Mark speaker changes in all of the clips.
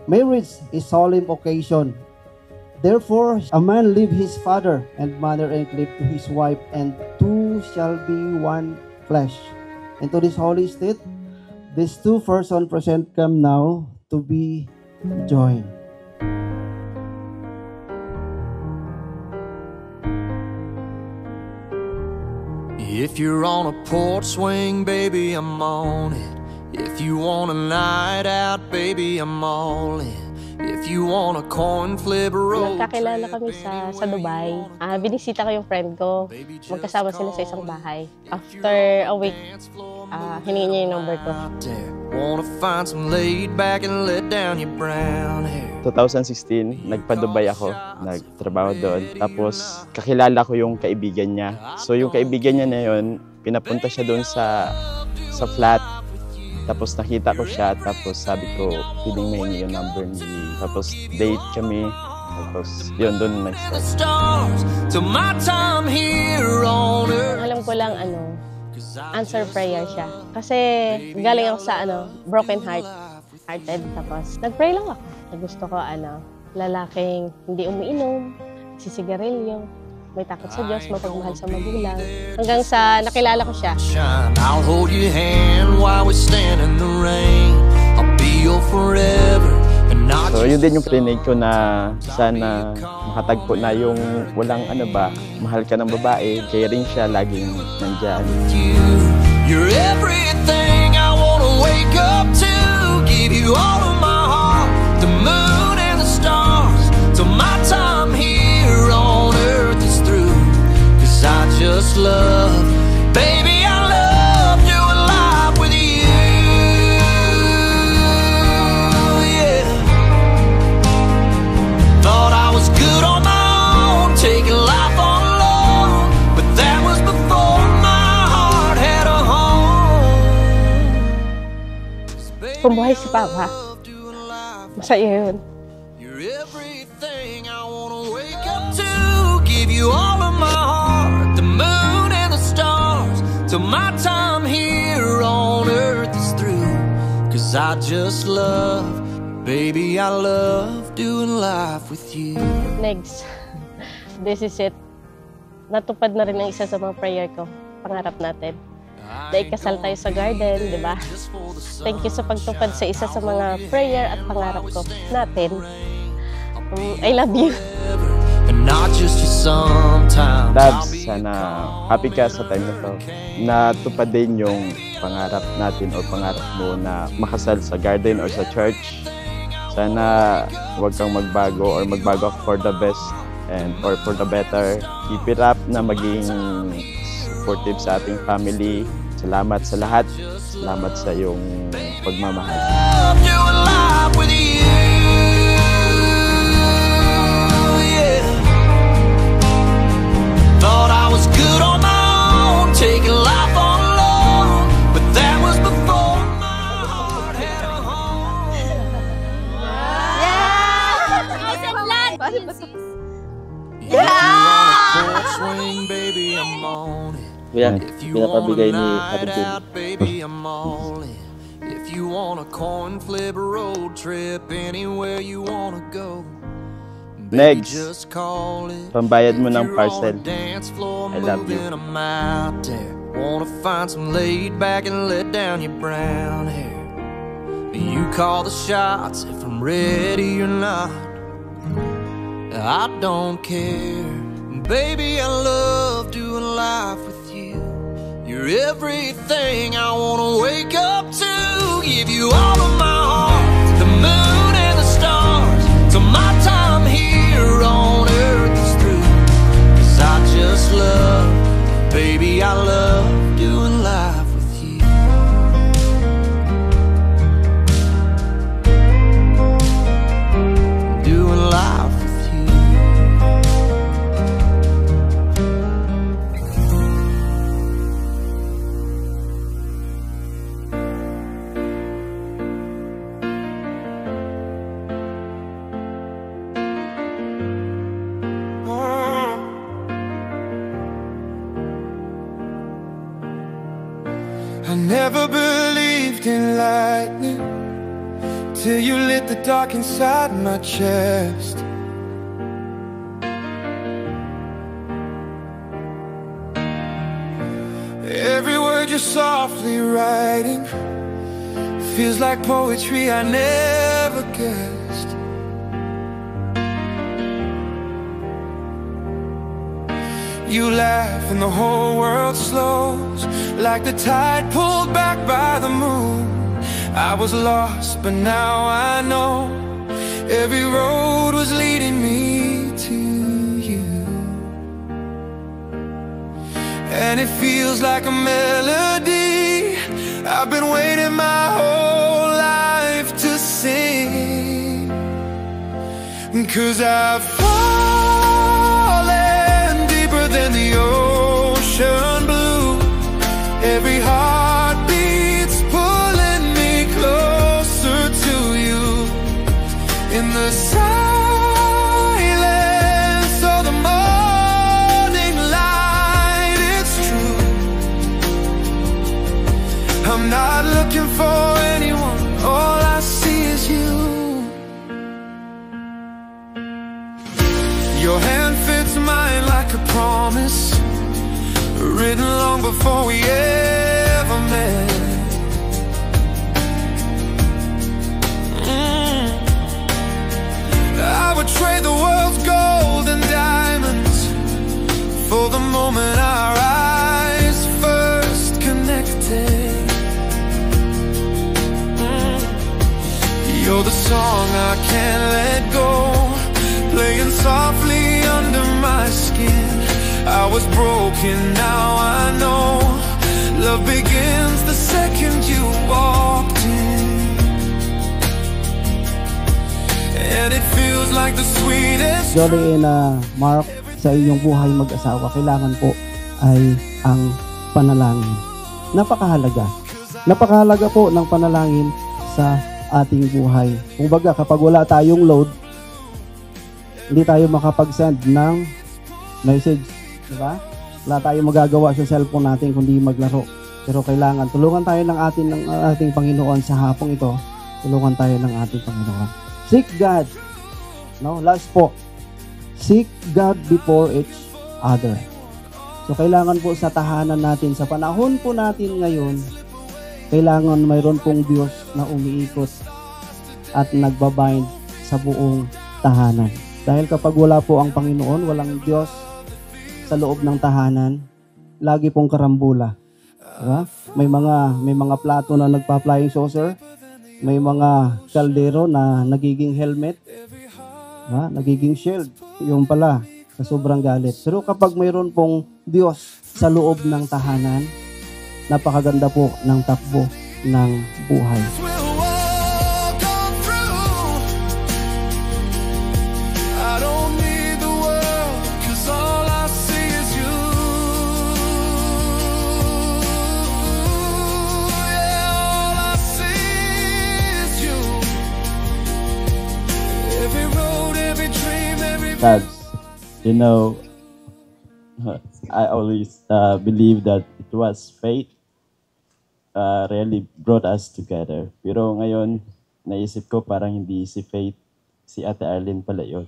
Speaker 1: Marriage is solemn occasion. Therefore, a man leave his father and mother and cleave to his wife, and two shall be one flesh. And to this holy state, these two persons present come now to be joined.
Speaker 2: If you're on a porch swing, baby, I'm on it. If you want a night out, baby, I'm all in. If you want a coin flip road.
Speaker 3: Nagkakilala kami sa Dubai. Binisita ko yung friend ko. Magkasama sila sa isang bahay. After a week, hiningi niya yung number ko.
Speaker 2: Wanna find some laid back and let down your brown hair.
Speaker 4: 2016, nagpa-Dubai ako, nagtrabaho doon. Tapos kakilala ko yung kaibigan niya. So yung kaibigan niya na yun, pinapunta siya doon sa flat. Tapos nakita ko siya, tapos sabi ko, piling may yung number niya. Tapos date kami, tapos yun, doon nag-start.
Speaker 3: Alam ko lang, answer prayer siya. Kasi galing ako sa, broken hearted. Tapos nag-pray lang ako. Gusto ko, lalaking hindi umiinom, sisigarilyo, may takot sa Diyos, mapagmahal sa magulang. Hanggang sa nakilala ko siya.
Speaker 2: I'll hold your hand while we stand in the rain. I'll be your forever.
Speaker 4: So yun din yung prinate ko na sana makatagpo na yung walang mahal ka ng babae, kaya rin siya laging nandyan.
Speaker 2: You're everything I wanna wake up to. Give you all of my heart, the moon and the stars, till my time here on earth is through. Cause I just love, baby, I love doing life with you. Yeah. Thought I was good on my own, taking life all alone, but that was before my heart had a home.
Speaker 3: Kung buhay si Papa, masaya yun.
Speaker 2: You're everything I wanna wake up to. Give you all of my heart, the moon and the stars, till my time here on earth is through. Cause I just love, baby, I love doing life with you.
Speaker 3: Next, this is it. Natupad na rin ang isa sa mga prayer ko. Pangarap natin. Na ikasal tayo sa garden, di ba? Thank you sa pagtupad sa isa sa mga prayer at pangarap ko natin. I love you.
Speaker 4: Dabs, sana happy ka sa time na to. Natupad din yung pangarap natin o pangarap mo na makasal sa garden or sa church. Sana huwag kang magbago or magbago for the best and or for the better. Keep it up na maging supportive sa ating family. Salamat sa lahat. Salamat sa iyong pagmamahal.
Speaker 2: Thought I was good on my own, taking life all alone, but that was before my heart had a home. Swing, baby, I'm on it.
Speaker 4: Yan,
Speaker 2: If you want
Speaker 4: pinapabigay
Speaker 2: a
Speaker 4: ni
Speaker 2: night
Speaker 4: Kapitid.
Speaker 2: out, baby, I'm all in. If you want a coin flip road trip, anywhere you wanna go. Baby,
Speaker 4: Next,
Speaker 2: just call it.
Speaker 4: pambayad mo ng
Speaker 2: If you're on
Speaker 4: parcel.
Speaker 2: the dance floor,
Speaker 4: I love you.
Speaker 2: moving, I'm out there. Wanna find some laid back and let down your brown hair. You call the shots if I'm ready or not. I don't care. Baby, I love doing life with you. You're everything I wanna wake up to. Give you all of my heart, the moon and the stars, till my time here on earth is through. Cause I just love, baby, I love doing life with you. Doing life with you. I never believed in lightning till you lit the dark inside my chest. Every word you're softly writing feels like poetry I never guessed. You laugh and the whole world slows, like the tide pulled back by the moon. I was lost, but now I know every road was leading me to you. And it feels like a melody I've been waiting my whole life to sing. 'Cause I've fallen deeper than the ocean blue. Every heartbeat's pulling me closer to you. In the silence of the morning light, it's true. I'm not looking for anyone, all I see is you. Your hand fits mine like a promise, written long before we ever met. I would trade the world's gold and diamonds for the moment our eyes first connected. You're the song I can't let go, playing softly under my skin. I was broken, now I know love begins the second you walked in. And it feels like the sweetest.
Speaker 1: Jolly and Mark, sa inyong buhay mag-asawa, kailangan po ay ang panalangin. Napakahalaga. Napakahalaga po ng panalangin sa ating buhay. Kung baga, kapag wala tayong load, hindi tayo makapag-send ng message. Diba? Wala tayong magagawa sa cellphone natin kundi maglaro. Pero kailangan, tulungan tayo ng ating Panginoon sa hapong ito. Tulungan tayo ng ating Panginoon. Seek God. No, last po. Seek God before each other. So kailangan po sa tahanan natin, sa panahon po natin ngayon, kailangan mayroon pong Diyos na umiikot at nagbabind sa buong tahanan. Dahil kapag wala po ang Panginoon, walang Diyos sa loob ng tahanan, lagi pong karambula. Diba? May mga plato na nagpa-flying saucer, may mga kaldero na nagiging helmet, diba? Nagiging shield, yung pala sa sobrang galit. Pero kapag mayroon pong Diyos sa loob ng tahanan, napakaganda po ng takbo ng buhay.
Speaker 4: Tabs, you know, I always believe that it was fate really brought us together. Pero ngayon, naisip ko parang hindi si Fate, si Ate Arlene pala yun.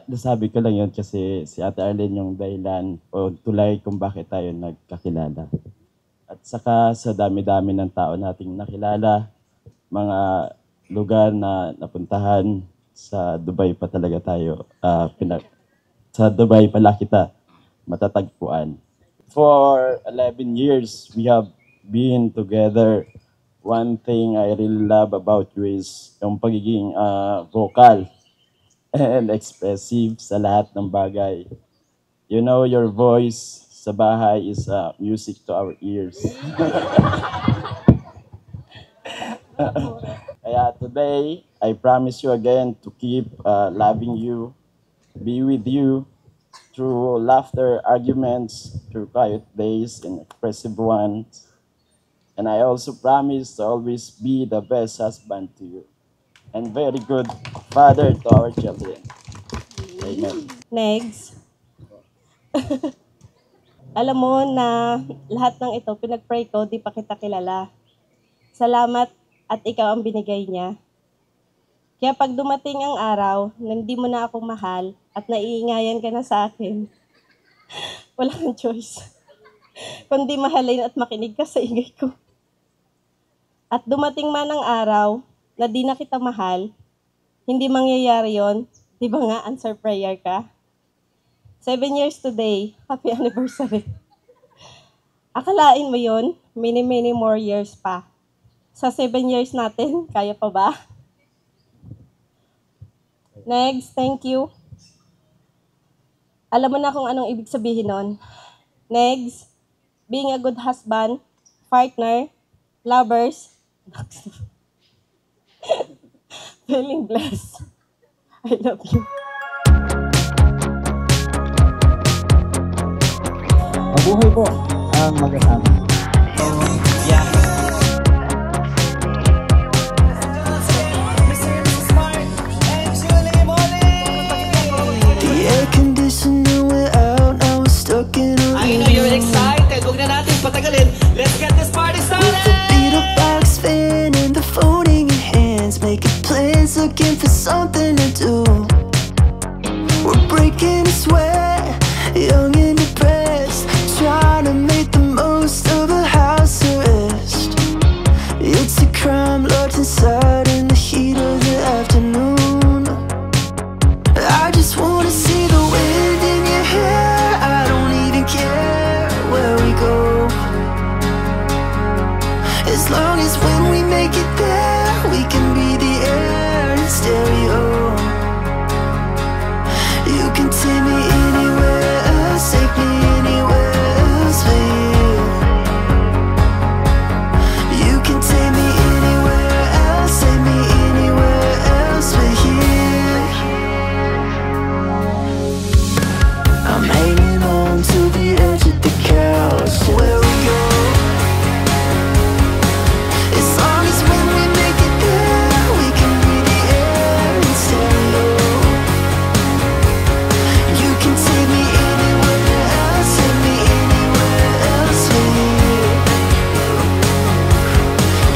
Speaker 4: Nasabi ko lang yun kasi si Ate Arlene yung dahilan o tulay kung bakit tayo nagkakilala. At saka sa dami-dami ng tao nating nakilala, mga lugar na napuntahan, sa Dubai pa talaga tayo, sa Dubai pala kita matatagpuan. For 11 years, we have been together. One thing I really love about you is yung pagiging vocal and expressive sa lahat ng bagay. You know, your voice sa bahay is music to our ears. Kaya today, I promise you again to keep loving you, be with you through laughter, arguments, through quiet days and expressive ones. And I also promise to always be the best husband to you and very good father to our children. Amen.
Speaker 3: Next. Alam mo na lahat ng ito, pinag-pray ko, di pa kita kilala. Salamat at ikaw ang binigay niya. Kaya pag dumating ang araw na hindi mo na ako mahal at naiingayan ka na sa akin, wala kang choice. Kundi mahalin at makinig ka sa ingay ko. At dumating man ang araw na di na kita mahal, hindi mangyayari yon. Di ba nga, answer prayer ka? 7 years today, happy anniversary. Akalain mo yon, many more years pa. Sa 7 years natin, kaya pa ba? Next, thank you. Alam mo na kung anong ibig sabihin nun. Next, being a good husband, partner, lovers, feeling blessed. I love you.
Speaker 1: Mabuhay po ang mag-asama.
Speaker 5: I know you're excited. Huwag na natin patagalin. Let's get this party started.
Speaker 6: With the beat box fan and the phone in your hands, making plans, looking for something to do. We're breaking a sweat, young and depressed, trying to make the most of a house arrest. It's a crime locked inside in the heat of the afternoon. I just wanna see the wind in your hair. I don't even care where we go, as long as when we make it there, we can be the air in stereo. You can take me anywhere else, take me anywhere else for you. You can take me anywhere else, take me anywhere else for you. I'm hanging on to the edge of the couch, where we go, as long as when we make it there, we can be the air in stereo. You can take me anywhere else, take me anywhere else for you.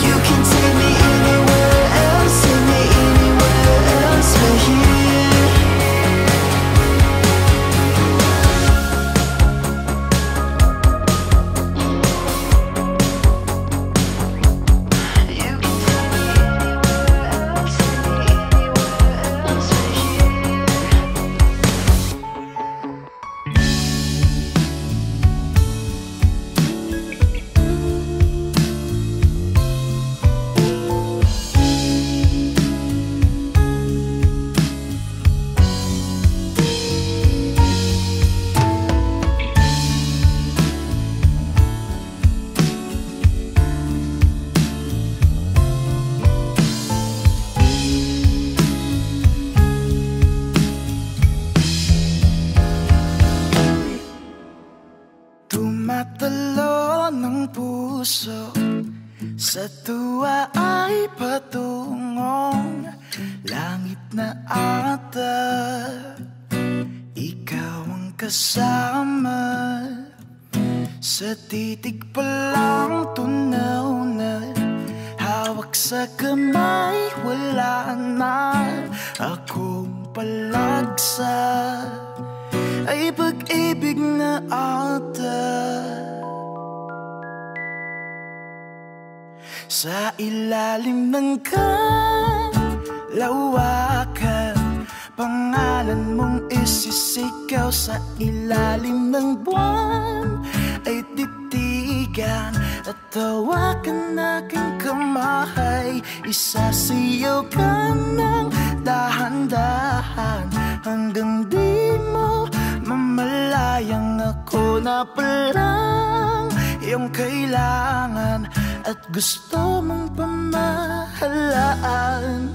Speaker 6: You can take me anywhere else, take me anywhere else for you. You can take me anywhere else, take me anywhere else for you. Tumatalo ng puso, sa tuwa ay patungong langit na ata. Ikaw ang kasama, sa titig pa lang tunaw na, hawak sa kamay wala na. Akong palagsa ay pag-ibig na ata. Sa ilalim ng kalawakan, pangalan mong isisigaw. Sa ilalim ng buwan ay titigan, at tawakan aking kamay. Isasiyaw ka ng dahan-dahan, hanggang di mo mamalayang ako na palang iyong kailangan at gusto mong pamahalaan.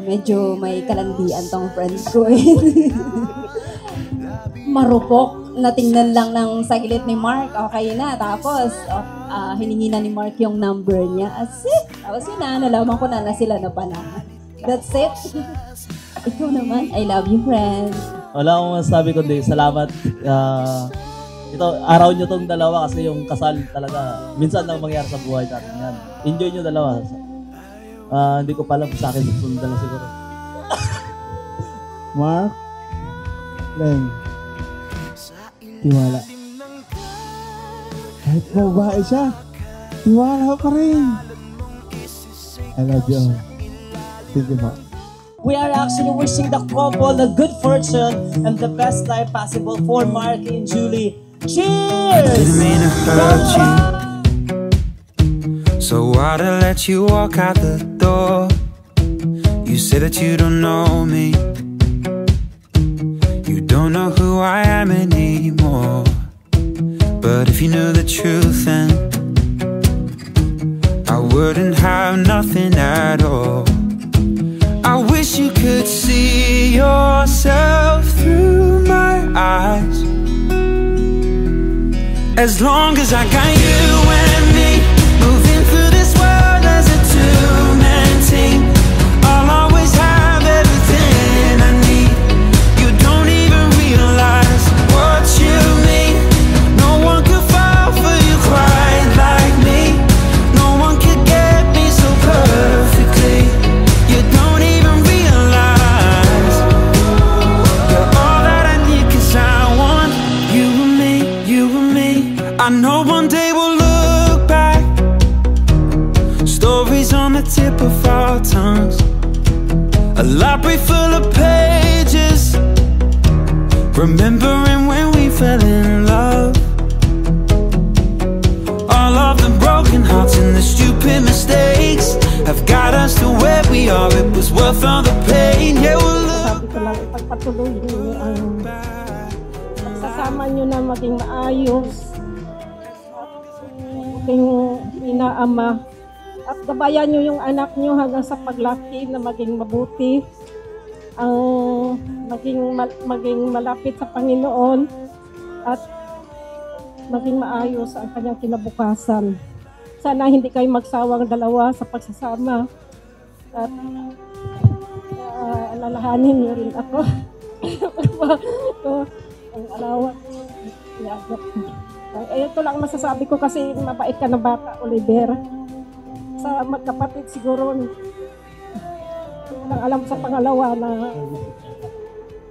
Speaker 7: Medyo may kalandian tong friends ko eh. Marupok, natingnan lang ng saglit ni Mark, okay na. Tapos, hiningi na ni Mark yung number niya. Tapos yun na, nalaman ko na sila na pala. That's it. Ikaw naman, I love you, friend.
Speaker 8: Wala akong masasabi kundi salamat. Ito, araw nyo tong dalawa kasi yung kasal talaga, minsan lang mangyari sa buhay natin yan. Enjoy nyo dalawa. Hindi ko pala sa akin susunod lang siguro.
Speaker 1: Mark, Len, tiwala. Kahit babae siya, tiwala pa rin. I love you. Thank you, Mark.
Speaker 5: We are actually wishing the couple the good fortune and the best life possible for Mark and Julie. Cheers!
Speaker 9: Didn't mean to hurt you, so why'd I let you walk out the door? You say that you don't know me, you don't know who I am anymore. But if you knew the truth, then I wouldn't have nothing at all. I wish you could see yourself through my eyes. As long as I got you and me, moving through this world as a two-man team, I'll always have everything I need. You don't even realize what you mean. No one could fall for you quite like me. No one could get me so perfectly. You don't even realize you're all that I need, 'cause I want you and me, you and me. I know one day we'll look back, stories on the tip of our tongues, a library full of pages, remembering when we fell in love. All of the broken hearts and the stupid mistakes have got us to where we are. It was worth all the pain. Yeah, we'll look.
Speaker 10: Sabi ko lang, ipagpatuloy niyo ang pagsasama niyo na maging maayos, maging ina-ama, at gabayan niyo yung anak niyo hanggang sa paglaki na maging mabuti, ang maging malapit sa Panginoon, at maging maayos ang kanyang kinabukasan. Sana hindi kayo magsawang dalawa sa pagsasama, at alalahanin niyo rin ako. Ang alawa. Ito lang masasabi ko kasi mabait ka na bata, Oliver. Sa magkapatid siguro, walang alam sa pangalawa na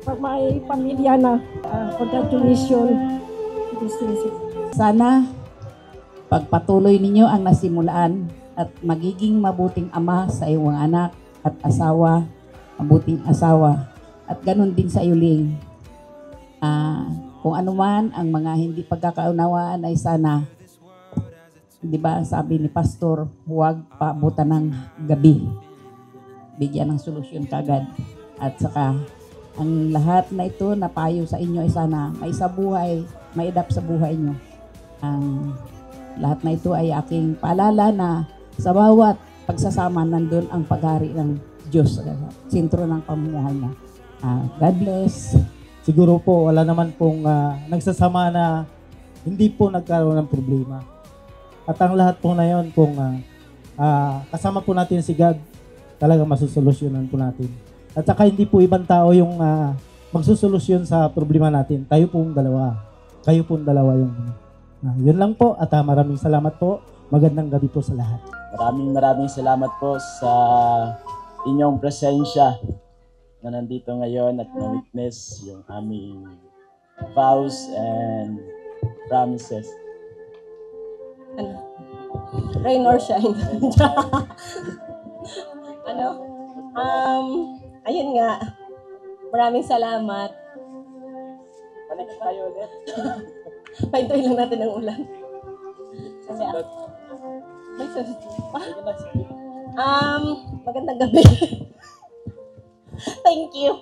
Speaker 10: pag may pamilya na, congratulations.
Speaker 11: Sana pagpatuloy ninyo ang nasimulaan at magiging mabuting ama sa iyong anak at asawa, mabuting asawa. At ganun din sa iyo, Ling. Kung ano man ang mga hindi pagkakaunawaan ay sana, di ba sabi ni Pastor, huwag paabutan ng gabi. Bigyan ng solusyon kagad. At saka, ang lahat na ito na payo sa inyo ay sana may sa buhay, may idap sa buhay nyo. Ang lahat na ito ay aking paalala na sa bawat pagsasama nandun ang paghari ng Diyos. Sentro ng pamumuhay niya. God bless.
Speaker 8: Siguro po, wala naman pong nagsasama na hindi po nagkaroon ng problema. At ang lahat po na yun, kung kasama po natin si God, talagang masusolusyonan po natin. At saka hindi po ibang tao yung magsusolusyon sa problema natin. Tayo pong dalawa. Kayo pong dalawa yung yun lang po. At maraming salamat po. Magandang gabi po sa lahat.
Speaker 4: Maraming salamat po sa inyong presensya na nandito ngayon at na-witness yung aming vows and promises.
Speaker 3: Rain or shine. Ayun nga. Maraming salamat.
Speaker 4: Balik tayo ulit.
Speaker 3: Pahintuin lang natin ang ulan. Kasi may sagot pa. Magandang gabi. Thank you.